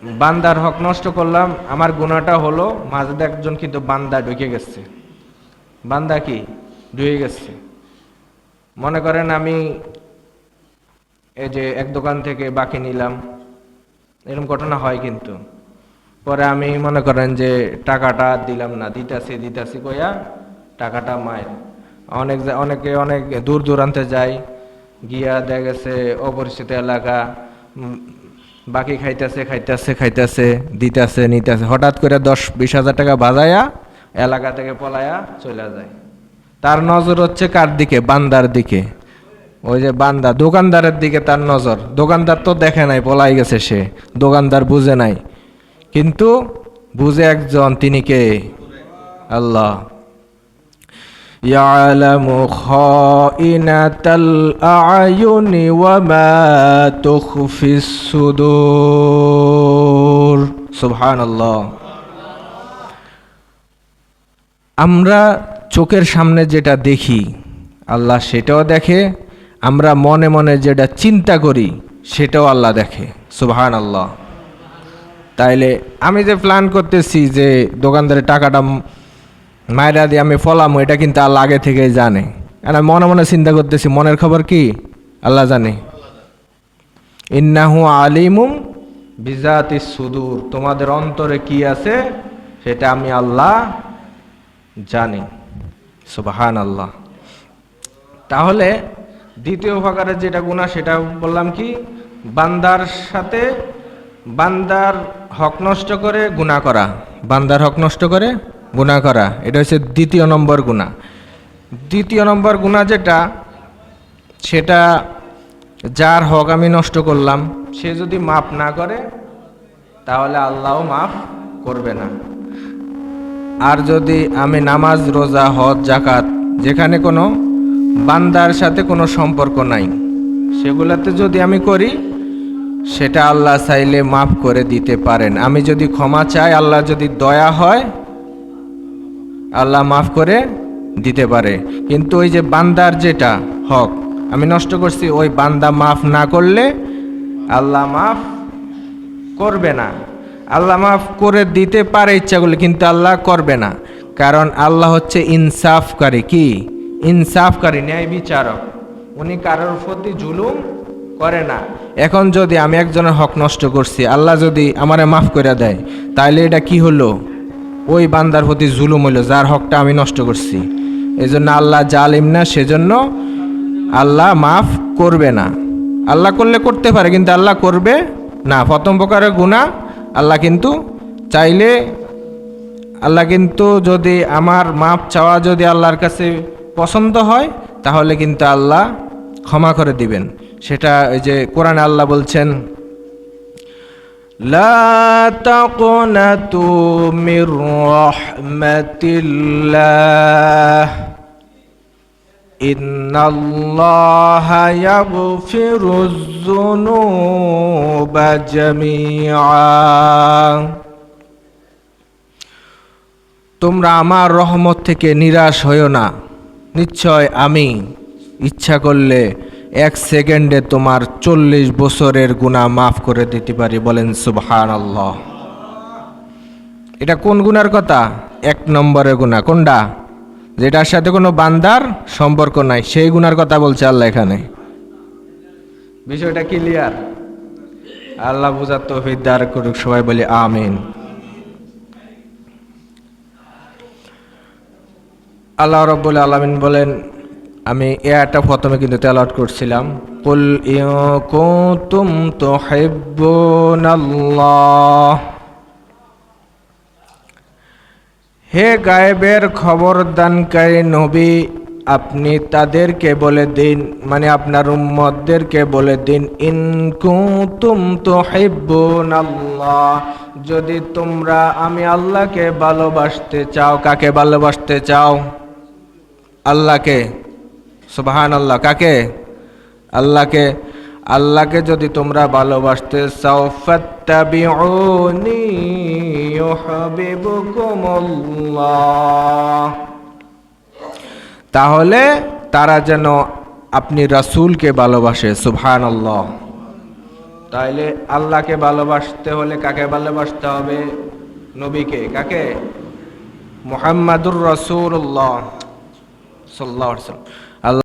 বান্দার হক নষ্ট করলাম, আমার গুনাহটা হলো মাঝে একজন কিন্তু বান্দা ঢুকে গেছে। বান্দা কি ঢুকে গেছে, মনে করেন আমি এই যে এক দোকান থেকে বাকি নিলাম, এরকম ঘটনা হয় কিন্তু। পরে আমি মনে করেন যে টাকাটা দিলাম না, দিতাছি দিতাছি কইয়া টাকাটা মায়ের অনেকে অনেক দূর দূরান্তে যায়, গিয়া দেখা গেছে অপরিচিত এলাকা, বাকি খাইতেছে খাইতেছে খাইতেছে দিতেছে নিতেছে, হঠাৎ করে 10-20 হাজার টাকা বাজায়া এলাকা থেকে পলায়া চলে যায়। তার নজর হচ্ছে কার দিকে? বান্দার দিকে। ওই যে বান্দা দোকানদারের দিকে তার নজর, দোকানদার তো দেখে নাই পলাই গেছে, সে দোকানদার বুঝে নাই, কিন্তু বুঝে একজন, তিনি কে? আল্লাহ। ইয়ালামু খাইনাতাল আয়ুনি ওয়া মা তুখফিস সুদূর। সুবহানাল্লাহ। আমরা চোখের সামনে যেটা দেখি আল্লাহ সেটাও দেখে, আমরা মনে মনে যেটা চিন্তা করি সেটাও আল্লাহ দেখে। সুবহানাল্লাহ। তাইলে আমি যে প্ল্যান করতেছি যে দোকানদারের টাকাটা মায়েরা দিয়ে আমি ফলাম, এটা কিন্তু আল্লাহ আগে থেকেই জানে। আর আমি মনে মনে চিন্তা করতেছি, মনের খবর কি আল্লাহ জানে। ইন্নাহু আলিমুম বিজাতিস সুদূর, তোমাদের অন্তরে কি আছে সেটা আমি আল্লাহ জানি। সুবহানাল্লাহ। তাহলে দ্বিতীয় প্রকারের যেটা গুনাহ সেটা বললাম কি? বান্দার সাথে বান্দার হক নষ্ট করে গুনাহ করা, বান্দার হক নষ্ট করে গুনাহ করা, এটা হচ্ছে দ্বিতীয় নম্বর গুনাহ। দ্বিতীয় নম্বর গুনাহ যেটা, সেটা যার হক আমি নষ্ট করলাম সে যদি মাফ না করে তাহলে আল্লাহও মাফ করবে না। আর যদি আমি নামাজ রোজা হজ জাকাত, যেখানে কোনো বান্দার সাথে কোনো সম্পর্ক নাই, সেগুলাতে যদি আমি করি, সেটা আল্লাহ চাইলে মাফ করে দিতে পারেন। আমি যদি ক্ষমা চাই, আল্লাহ যদি দয়া হয়, আল্লাহ মাফ করে দিতে পারে। কিন্তু ওই যে বান্দার যেটা হক আমি নষ্ট করছি, ওই বান্দা মাফ না করলে আল্লাহ মাফ করবে না। আল্লাহ মাফ করে দিতে পারে ইচ্ছা করলে, কিন্তু আল্লাহ করবে না। কারণ আল্লাহ হচ্ছে ইনসাফকারী। কি? ইনসাফকারী, ন্যায় বিচারক। উনি কারোর প্রতি জুলুম করে না। এখন যদি আমি একজনের হক নষ্ট করছি, আল্লাহ যদি আমারে মাফ করে দেয়, তাহলে এটা কি হলো? ওই বান্দার প্রতি জুলুম হইল, যার হকটা আমি নষ্ট করছি। এই জন্য আল্লাহ জালিম না, সেজন্য আল্লাহ মাফ করবে না। আল্লাহ করলে করতে পারে, কিন্তু আল্লাহ করবে না। প্রথম প্রকারের গুনাহ আল্লাহ কিন্তু চাইলে, আল্লাহ কিন্তু যদি আমার মাফ চাওয়া যদি আল্লাহর কাছে পছন্দ হয়, তাহলে কিন্তু আল্লাহ ক্ষমা করে দিবেন। সেটা ওই যে কোরআনে আল্লাহ বলছেন, লা তাকনাতু মির রাহমাতিল্লাহ ইন্নাল্লাহা ইয়াগফিরুয যুনুবা জামিআ। তোমরা আমার রহমত থেকে নিরাশ হইও না, নিশ্চয় আমি ইচ্ছা করলে 1 সেকেন্ডে তোমার 40 বছরের গুনাহ মাফ করে দিতে পারি। বলেন সুবহানাল্লাহ। এটা কোন গুনার কথা? 1 নম্বরের গুনাহ। কোনটা? যেটার সাথে কোনো বান্দার সম্পর্ক নাই, সেই গুনার কথা বলছে আল্লাহ এখানে। বিষয়টা ক্লিয়ার? আল্লাহ বুঝার তৌফিক দান করুক। সবাই বলি আমিন। আল্লাহ রাব্বুল আলামিন বলেন, আমি এটা প্রথমে কিন্তু তেলাওয়াত করছিলাম, কুল ইন কুনতুম তুহিব্বুনাল্লাহ, হে গায়েবের খবর দানকারী নবী, আপনি তাদেরকে বলে দিন, মানে আপনার উম্মতদেরকে বলে দিন, ইন কুনতুম তুহিব্বুনাল্লাহ, যদি তোমরা আমি আল্লাহকে ভালোবাসতে চাও। কাকে ভালোবাসতে চাও? আল্লাহকে। সুবহানাল্লাহ। কাকে? আল্লাহকে। আল্লাহকে যদি তোমরা ভালোবাসতে চাও, ফাত্তাবিউনি ইউহিব্বুকুমুল্লাহ, তাহলে তারা যেন আপনি রাসূলকে ভালোবাসে। সুবহানাল্লাহ। তাইলে আল্লাহকে ভালোবাসতে হলে কাকে ভালোবাসতে হবে? নবীকে। কাকে? মুহাম্মাদুর রাসূলুল্লাহ সাল্লাল্লাহু আলাইহি ওয়াসাল্লাম।